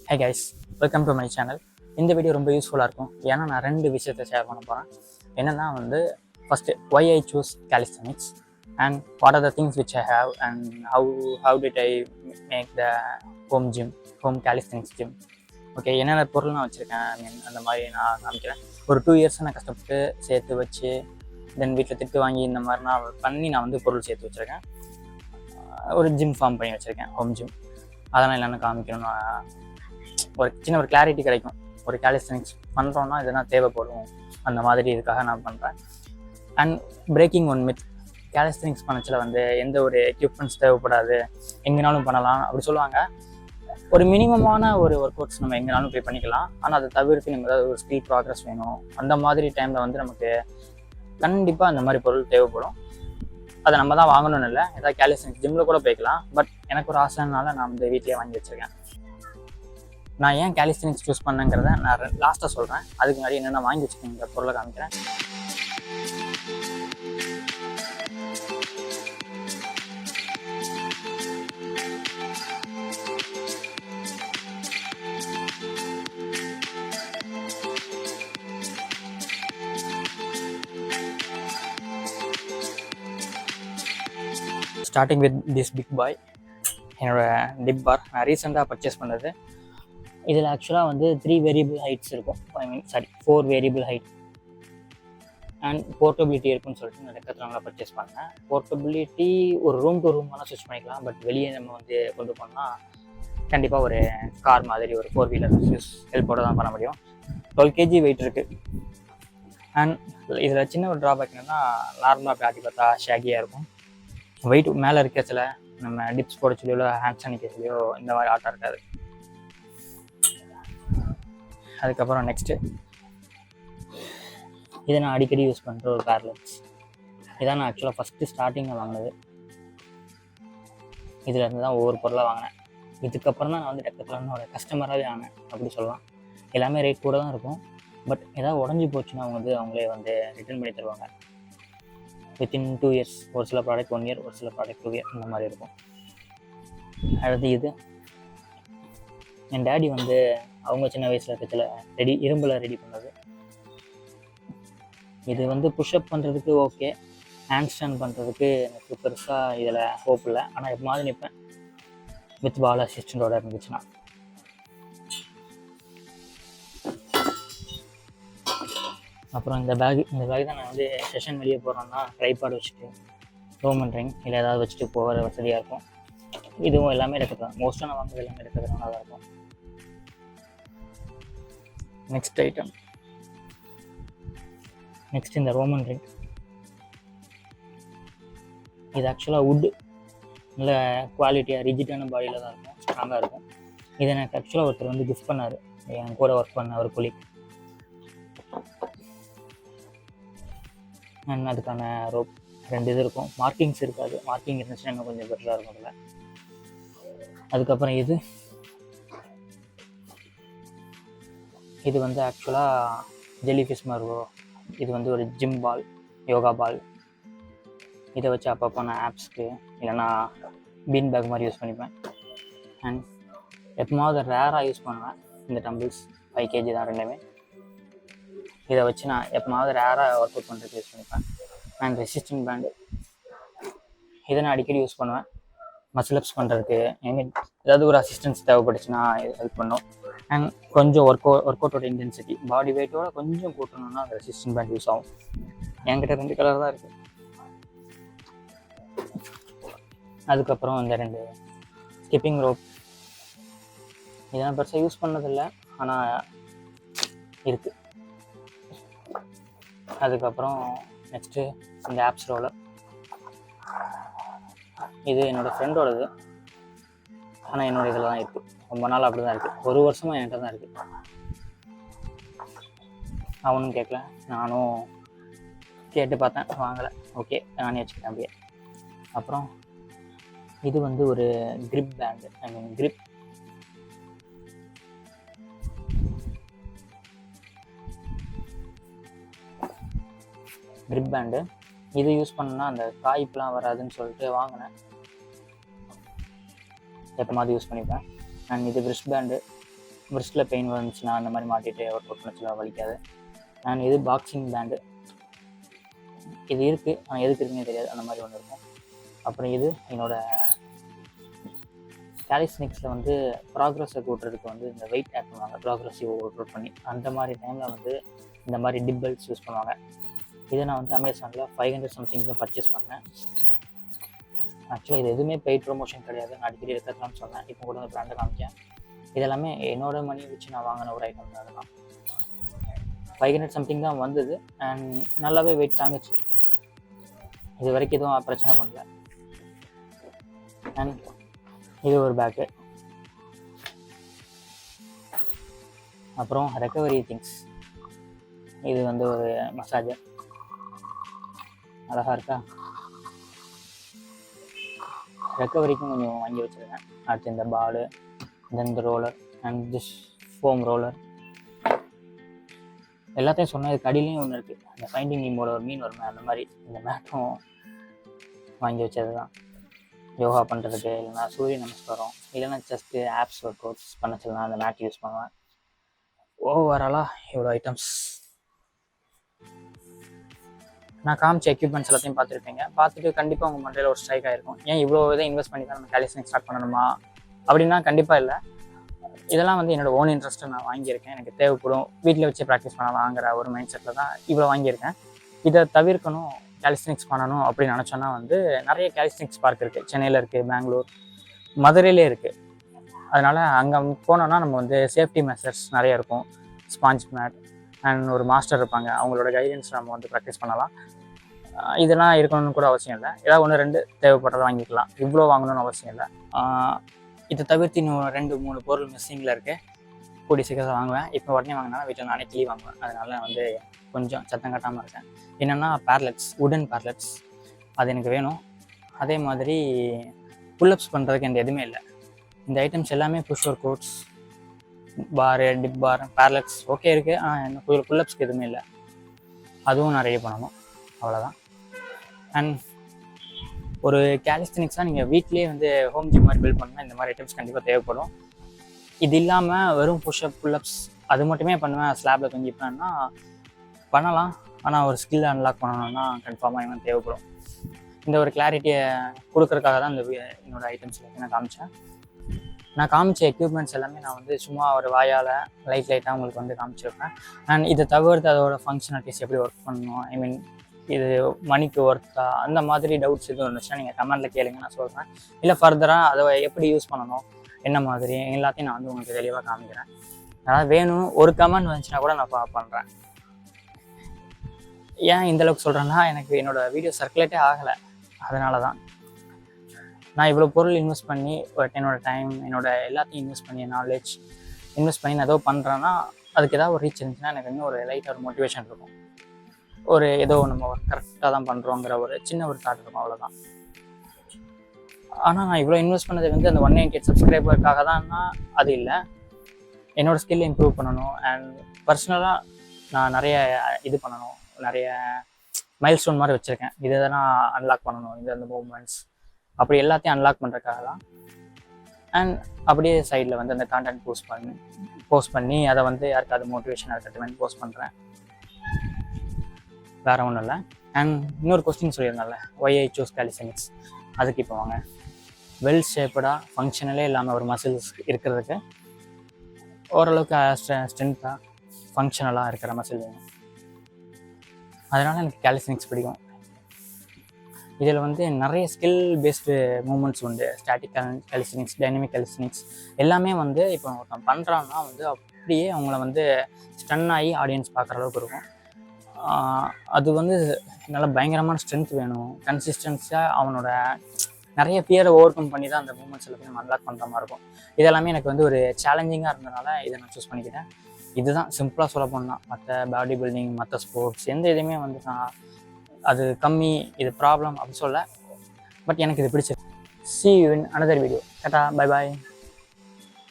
Hey guys, welcome to my channel. இந்த video ரொம்ப யூஸ்ஃபுல்லாக இருக்கும். ஏன்னா நான் 2 விஷயத்தை ஷேர் பண்ண போகிறேன். என்னென்னா first why I choose calisthenics and what are the things which I have and how did I make the home calisthenics gym. Okay, என்னென்ன பொருள் நான் வச்சுருக்கேன் அந்த மாதிரி நான் காமிக்கிறேன். ஒரு 2 இயர்ஸாக நான் கஷ்டப்பட்டு சேர்த்து வச்சு தென் வீட்டில் திட்டு வாங்கி இந்த மாதிரி நான் பொருள் சேர்த்து வச்சுருக்கேன். ஒரு ஜிம் ஃபார்ம் பண்ணி வச்சுருக்கேன், ஹோம் ஜிம். அதெல்லாம் என்னென்னு காமிக்கணும்னு ஒரு சின்ன ஒரு கிளாரிட்டி கிடைக்கும். ஒரு கேலிஸ்தனிக்ஸ் பண்ணுறோன்னா இதெல்லாம் தேவைப்படும், அந்த மாதிரி இதுக்காக நான் பண்ணுறேன். அண்ட் பிரேக்கிங் ஒன் மித், கேலிஸ்தனிக்ஸ் பண்ணச்சில் எந்த ஒரு எக்யூப்மெண்ட்ஸ் தேவைப்படாது, எங்கேனாலும் பண்ணலாம் அப்படி சொல்லுவாங்க. ஒரு மினிமமான ஒரு ஒர்க் அவுட்ஸ் நம்ம எங்கேனாலும் போய் பண்ணிக்கலாம். ஆனால் அதை தவிர்த்து நம்ம ஏதாவது ஒரு ஸ்பீட் ப்ராக்ரஸ் வேணும், அந்த மாதிரி டைமில் நமக்கு கண்டிப்பாக அந்த மாதிரி பொருள் தேவைப்படும். அதை நம்ம தான் வாங்கணும்னு இல்லை, ஏதாவது கேலிஸ்தனிக்ஸ் ஜிம்மில் கூட போய்க்கலாம். பட் எனக்கு ஒரு ஆசைனால நான் வீட்டிலே வாங்கி வச்சுருக்கேன். நான் ஏன் கேலிஸ்தனிக்ஸ் சூஸ் பண்ணேங்கிறத நான் லாஸ்ட்டாக சொல்கிறேன். அதுக்கு முன்னாடி என்னென்ன வாங்கி வச்சுக்கோங்க பொருளை காமிக்கிறேன். Starting with this big boy, என்னோடய டிப் பார். நான் ரீசெண்டாக பர்ச்சேஸ் பண்ணது. இதில் ஆக்சுவலாக 3 வேரியபிள் ஹைட்ஸ் இருக்கும். 4 வேரியபிள் ஹைட் அண்ட் போர்ட்டபிலிட்டி இருக்குன்னு சொல்லிட்டு நான் டெக்கத்லானில் பர்ச்சேஸ் பண்ணேன். போர்ட்டபிலிட்டி ஒரு ரூம் டு ரூம் வேணால் ஸ்விட்ச் பண்ணிக்கலாம். பட் வெளியே நம்ம கொண்டு போனால் கண்டிப்பாக ஒரு கார் மாதிரி ஒரு 4 வீலர் ஹெல்ப்போடு தான் பண்ண முடியும். 12 kg வெயிட் இருக்குது. அண்ட் இதில் சின்ன ஒரு ட்ராபேக் என்னென்னா, நார்மலாக பேட்டி பார்த்தா ஷேகியாக இருக்கும். வெயிட் மேலே இருக்கச்சில நம்ம டிப்ஸ் போட சொல்லியோ ஹேண்ட்ஸ் அணிக்கலையோ இந்த மாதிரி ஆட்டம் இருக்காது. அதுக்கப்புறம் நெக்ஸ்ட்டு, இதை நான் அடிக்கடி யூஸ் பண்ணுற ஒரு பேர்லெட்ஸ். இதான் நான் ஆக்சுவலாக ஃபஸ்ட்டு ஸ்டார்டிங்கில் வாங்கினது. இதில் இருந்து தான் ஒவ்வொரு பொருளாக வாங்கினேன். இதுக்கப்புறம் தான் நான் டெக்கத்லானோட கஸ்டமராகவே ஆனேன் அப்படி சொல்லலாம். எல்லாமே ரேட் கூட தான் இருக்கும். பட் ஏதாவது உடஞ்சி போச்சுன்னா அவங்களே ரிட்டர்ன் பண்ணி தருவாங்க. Within 2 years. ஒரு சில ப்ராடக்ட் 1 இயர், ஒரு சில ப்ராடக்ட் 2 இயர், இந்த மாதிரி இருக்கும். அடுத்து இது என் டேடி அவங்க சின்ன வயசில் இருக்கச்சில் இரும்பில் ரெடி பண்ணது. இது புஷ்அப் பண்ணுறதுக்கு ஓகே, ஹேண்ட் ஸ்டாண்ட் பண்ணுறதுக்கு எனக்கு பெருசாக இதில் ஹோப் இல்லை. ஆனால் எப்போது நிற்பேன் வித் பால் அசிஸ்டண்ட்டோட இருந்துச்சுன்னா. அப்புறம் இந்த பேக் தான் நான் செஷன் வெளியே போகிறோன்னா ட்ரைபாட் வச்சுட்டு ரோமன் ரிங் இல்லை ஏதாவது வச்சுட்டு போகிற வசதியாக இருக்கும். இதுவும் எல்லாமே எடுத்துக்கலாம். மோஸ்ட்டாக நான் வாங்குறது எல்லாமே எடுக்கிறதுனால தான் இருக்கும். நெக்ஸ்ட் ஐட்டம், நெக்ஸ்ட் இந்த ரோமன் ரிங். இது ஆக்சுவலாக வுட்டு, நல்ல குவாலிட்டியாக ரிஜிட்டான பாடியில் தான் இருக்கும், ஸ்ட்ராங்காக இருக்கும். இதை எனக்கு ஆக்சுவலாக ஒருத்தர் கிஃப்ட் பண்ணார், என் கூட ஒர்க் பண்ண ஒரு கொலீக். அண்ட் அதுக்கான ரோப் 2 இது இருக்கும். மார்க்கிங்ஸ் இருக்காது, மார்க்கிங் இருந்துச்சுன்னா இன்னும் கொஞ்சம் பெட்டராக இருக்கும் அதில். அதுக்கப்புறம் இது ஆக்சுவலாக ஜெல்லிஃபிஷ் மருவோ. இது ஒரு ஜிம் பால், யோகா பால். இதை வச்சு அப்பப்போ நான் ஆப்ஸ்க்கு இல்லைன்னா பீன் பேக் மாதிரி யூஸ் பண்ணிப்பேன். அண்ட் எப்போது ரேராக யூஸ் பண்ணுவேன் இந்த டம்பிள்ஸ். 5 kg தான் ரெண்டுமே. இதை வச்சு நான் எப்போது ரேராக ஒர்க் அவுட் பண்ணுறதுக்கு யூஸ் பண்ணிப்பேன். அண்ட் ரெசிஸ்டன்ட் பேண்டு, இதை நான் அடிக்கடி யூஸ் பண்ணுவேன் மசில் அப்ஸ் பண்ணுறதுக்கு. ஏதாவது ஒரு அசிஸ்டன்ஸ் தேவைப்பட்டுச்சுன்னா இது ஹெல்ப் பண்ணும். அண்ட் கொஞ்சம் ஒர்க் அவுட்டோட இன்டென்சிட்டி பாடி வெயிட்டோட கொஞ்சம் கூட்டணும்னா அந்த ரெசிஸ்டன்ட் பேண்ட் யூஸ் ஆகும். என்கிட்ட 2 கலர் தான் இருக்குது. அதுக்கப்புறம் இந்த 2 ஸ்கிப்பிங் ரோப். இதெல்லாம் பெருசாக யூஸ் பண்ணதில்லை, ஆனால் இருக்குது. அதுக்கப்புறம் நெக்ஸ்ட்டு இந்த ஆப்ஸ் ரோலர். இது என்னோடய ஃப்ரெண்டோடது, ஆனால் என்னோடய இதில் தான் இருக்குது. ரொம்ப நாள் அப்படி தான் இருக்குது. 1 வருஷமாக என்கிட்ட தான் இருக்குது. அவனும் கேட்கல, நானும் கேட்டு பார்த்தேன், வாங்கலை. ஓகே, நானே வச்சுக்கிட்டேன் அப்படியே. அப்புறம் இது ஒரு கிரிப் பேண்டு. Grip band. இது யூஸ் பண்ணால் அந்த காய்ப்புலாம் வராதுன்னு சொல்லிட்டு வாங்கினேன். எப்போ மாதிரி யூஸ் பண்ணிப்பேன். அண்ட் இது ரிஸ்ட் பேண்டு. பிரிஸ்டில் பெயின் வந்துச்சுன்னா அந்த மாதிரி மாட்டிட்டு ஒர்க் அவுட் பண்ணிச்சுன்னா வலிக்காது. அண்ட் இது பாக்ஸிங் பேண்டு, இது இருக்குது ஆனால் எதுக்கு இருக்குன்னே தெரியாது, அந்த மாதிரி ஒன்று இருக்கும். அப்புறம் இது என்னோடய காலிஸ்டெனிக்ஸில் வந்து ப்ராக்ரஸை கூட்டுறதுக்கு வந்து இந்த வெயிட் ஆட் பண்ணுவாங்க, ப்ராக்ரஸிவ் ஒர்க் அவுட் பண்ணி. அந்த மாதிரி டைமில் வந்து இந்த மாதிரி டிப்பல்ஸ் யூஸ் பண்ணுவாங்க. இதை நான் வந்து அமேசானில் 500 சம்திங்ஸில் பர்ச்சேஸ் பண்ணேன். ஆக்சுவலாக இது எதுவுமே பெய்ட் ப்ரொமோஷன் கிடையாது, நான் அடிக்கடி எடுத்துக்கலாம்னு சொன்னேன். இப்போ கூட அந்த ப்ராண்டை காமிக்கேன். இதெல்லாமே என்னோட மணி வச்சு நான் வாங்கின ஒரு ஐட்டம் தான். அதெல்லாம் 500 சம்திங் தான் வந்தது. அண்ட் நல்லாவே வெயிட் தாங்குச்சு, இது வரைக்கும் எதுவும் பிரச்சனை பண்ணல. அண்ட் இது ஒரு பேக்கு. அப்புறம் ரெக்கவரி திங்ஸ், இது வந்து ஒரு மசாஜர், அழகாக இருக்கா. ரெக்கவரிக்கும் கொஞ்சம் வாங்கி வச்சுருக்கேன். அடுத்து இந்த பாலு, இந்த roller and this foam roller. எல்லாத்தையும் சொன்னால் இதுக்கு அடியிலையும் ஒன்று இருக்குது, அந்த ஃபைண்டிங் நீமோட ஒரு மீன் வருமே அந்த மாதிரி. இந்த மேட்டும் வாங்கி வச்சது தான் யோகா பண்ணுறதுக்கு, இல்லைனா சூரிய நமஸ்காரம், இல்லைன்னா ஜஸ்ட்டு ஆப்ஸ் ஒர்க் அவுட்ஸ் பண்ண சொல்லலாம் அந்த மேட் யூஸ் பண்ணுவேன். ஓவராலாக இவ்வளோ ஐட்டம்ஸ். நான் காமிச்ச எக்யூப்மெண்ட்ஸ் எல்லாத்தையும் பார்த்துருப்பீங்க. பார்த்துட்டு கண்டிப்பாக உங்கள் மண்டையில் ஒரு ஸ்ட்ரைக் ஆகிருக்கும், ஏன் இவ்வளோ இதை இன்வெஸ்ட் பண்ணி தான் நம்ம காலிஸ்டெனிக்ஸ் ஸ்டார்ட் பண்ணணுமா அப்படின்னா கண்டிப்பாக இல்லை. இதெல்லாம் வந்து என்னோடய ஓன் இன்ட்ரெஸ்ட்டு நான் வாங்கியிருக்கேன், எனக்கு தேவைப்படும், வீட்டில் வச்சு ப்ராக்டிஸ் பண்ண வாங்குற ஒரு மைண்ட் செட்டில் தான் இவ்வளோ வாங்கியிருக்கேன். இதை தவிர்க்கணும், காலிஸ்டெனிக்ஸ் பண்ணணும் அப்படின்னு நினச்சோன்னா வந்து நிறைய காலிஸ்டெனிக்ஸ் பார்க் இருக்குது. சென்னையில் இருக்குது, பெங்களூர், மதுரையிலே இருக்குது. அதனால் அங்கே போனோன்னா நம்ம வந்து சேஃப்டி மெஷர்ஸ் நிறைய இருக்கும், ஸ்பாஞ்ச் மேட் அண்ட் ஒரு மாஸ்டர் இருப்பாங்க, அவங்களோட கைடன்ஸ் நம்ம வந்து ப்ராக்டிஸ் பண்ணலாம். இதெல்லாம் இருக்கணும்னு கூட அவசியம் இல்லை, ஏதாவது 1-2 தேவைப்படுறத வாங்கிக்கலாம், இவ்வளோ வாங்கணும்னு அவசியம் இல்லை. இதை தவிர்த்து இன்னும் 2-3 பொருள் மிஸ்ஸிங்கில் இருக்குது, கூடி சீக்கிரம் வாங்குவேன். இப்போ உடனே வாங்கினா வீட்டில் நானே கிளி வாங்குவேன், அதனால் வந்து கொஞ்சம் சத்தம் கட்டாமல் இருக்கேன். என்னென்னா பேர்லெட்ஸ், உடன் பேர்லெட்ஸ், அது எனக்கு வேணும். அதே மாதிரி புல்லப்ஸ் பண்ணுறதுக்கு எந்த எதுவுமே இல்லை. இந்த ஐட்டம்ஸ் எல்லாமே புஷ் ஒர்க் அவுட்ஸ், பாரு, டிப் பார், பேர்லெட்ஸ் ஓகே இருக்குது, ஆனால் என்ன புல்லப்ஸ்க்கு எதுவுமே இல்லை, அதுவும் நான் ரெடி பண்ணணும், அவ்வளோதான். அண்ட் ஒரு காலிஸ்டெனிக்ஸாக நீங்கள் வீட்லேயே வந்து ஹோம் ஜிம் மாதிரி பில்ட் பண்ணால் இந்த மாதிரி ஐட்டம்ஸ் கண்டிப்பாக தேவைப்படும். இது இல்லாமல் வெறும் புஷ்அப் புல்லப்ஸ் அது மட்டுமே பண்ணுவேன், ஸ்லாப்பில் தொங்கிப்பேன்னா பண்ணலாம், ஆனால் ஒரு ஸ்கில் அன்லாக் பண்ணணும்னா கன்ஃபார்மாக எனக்கு தேவைப்படும். இந்த ஒரு கிளாரிட்டியை கொடுக்குறதுக்காக தான் இந்த என்னோடய ஐட்டம்ஸ் நான் காமிச்சேன். நான் காமிச்ச எக்யூப்மெண்ட்ஸ் எல்லாமே நான் வந்து சும்மா ஒரு வாயால் லைட்டாக உங்களுக்கு வந்து காமிச்சிருப்பேன். அண்ட் இதை தவிர்த்து அதோட ஃபங்க்ஷனாலிட்டிஸ் எப்படி ஒர்க் பண்ணணும், ஐ மீன் இது மணிக்கு ஒர்த்தா, அந்த மாதிரி டவுட்ஸ் எதுவும் இருந்துச்சுன்னா நீங்கள் கமெண்ட்டில் கேளுங்க, நான் சொல்கிறேன். இல்லை ஃபர்தராக அதை எப்படி யூஸ் பண்ணணும், என்ன மாதிரி எல்லாத்தையும் நான் வந்து உங்களுக்கு தெளிவாக காமிக்கிறேன். அதாவது வேணும் ஒரு கமெண்ட் வந்துச்சுன்னா கூட நான் பண்ணுறேன். ஏன் இந்தளவுக்கு சொல்கிறேன்னா, எனக்கு என்னோடய வீடியோ சர்க்குலேட்டே ஆகலை, அதனால தான். நான் இவ்வளோ பொருள் இன்வெஸ்ட் பண்ணி என்னோடய டைம், என்னோடய எல்லாத்தையும் இன்வெஸ்ட் பண்ணி, நாலேஜ் இன்வெஸ்ட் பண்ணி நான் ஏதோ பண்ணுறேன்னா அதுக்கு ஏதாவது ஒரு ரீச் இருந்துச்சுன்னா எனக்கு இன்னும் ஒரு லைட்டாக ஒரு மோட்டிவேஷன் இருக்கும், ஒரு ஏதோ நம்ம கரெக்டாக தான் பண்ணுறோங்கிற ஒரு சின்ன ஒரு தாட் இருக்கும், அவ்வளோதான். ஆனால் நான் இவ்வளோ இன்வெஸ்ட் பண்ணது வந்து அந்த 198 சப்ஸ்கிரைபருக்காக தான்னா அது இல்லை, என்னோடய ஸ்கில் இம்ப்ரூவ் பண்ணணும். அண்ட் பர்சனலாக நான் நிறைய இது பண்ணணும், நிறைய மைல் ஸ்டோன் மாதிரி வச்சுருக்கேன், இதை தான் நான் அன்லாக் பண்ணணும், இது அந்த மூவ்மெண்ட்ஸ் அப்படி எல்லாத்தையும் அன்லாக் பண்ணுறதுக்காக தான். அண்ட் அப்படியே சைடில் வந்து அந்த கான்டென்ட் போஸ்ட் பண்ணி அதை வந்து யாருக்காவது மோட்டிவேஷனாக இருக்கட்டும் போஸ்ட் பண்ணுறேன், வேறு ஒன்றும் இல்லை. அண்ட் இன்னொரு கொஸ்டின் சொல்லியிருந்தால ஒய் ஐ சூஸ் காலிஸ்டெனிக்ஸ், அதுக்கு இப்போ வாங்க. வெல் ஷேப்படாக ஃபங்க்ஷனலே இல்லாமல் ஒரு மசில்ஸ் இருக்கிறதுக்கு ஓரளவுக்கு ஸ்ட்ரென்த்தாக ஃபங்க்ஷனலாக இருக்கிற மசில் வேணும், அதனால் எனக்கு காலிஸ்டெனிக்ஸ் பிடிக்கும். இதில் வந்து நிறைய ஸ்கில் பேஸ்டு மூமெண்ட்ஸ் உண்டு, ஸ்டாட்டிக் காலிஸ்டெனிக்ஸ், டைனமிக் காலிஸ்டெனிக்ஸ் எல்லாமே வந்து இப்போ ஒருத்தன் பண்ணுறான்னா வந்து அப்படியே அவங்கள வந்து ஸ்டன் ஆகி ஆடியன்ஸ் பார்க்குற அளவுக்கு இருக்கும். அது வந்து நல்லா பயங்கரமான ஸ்ட்ரென்த் வேணும், கன்சிஸ்டன்ஸியாக அவனோட நிறைய பியரை ஓவர் கம் பண்ணி தான் அந்த மூமெண்ட்ஸ் எல்லாத்தையும் நம்ம அன்லாக் பண்ணுற மாதிரி இருக்கும். இதெல்லாமே எனக்கு வந்து ஒரு சேலஞ்சிங்காக இருந்ததுனால இதை நான் சூஸ் பண்ணிக்கிறேன். இதுதான் சிம்பிளாக சொல்ல போனால், மற்ற பாடி பில்டிங், மற்ற ஸ்போர்ட்ஸ் எந்த இதுவுமே வந்து நான் அது கம்மி, இது ப்ராப்ளம் அப்படி சொல்ல, பட் எனக்கு இது பிடிச்சிருக்கு. See you in another video. Tata, bye bye.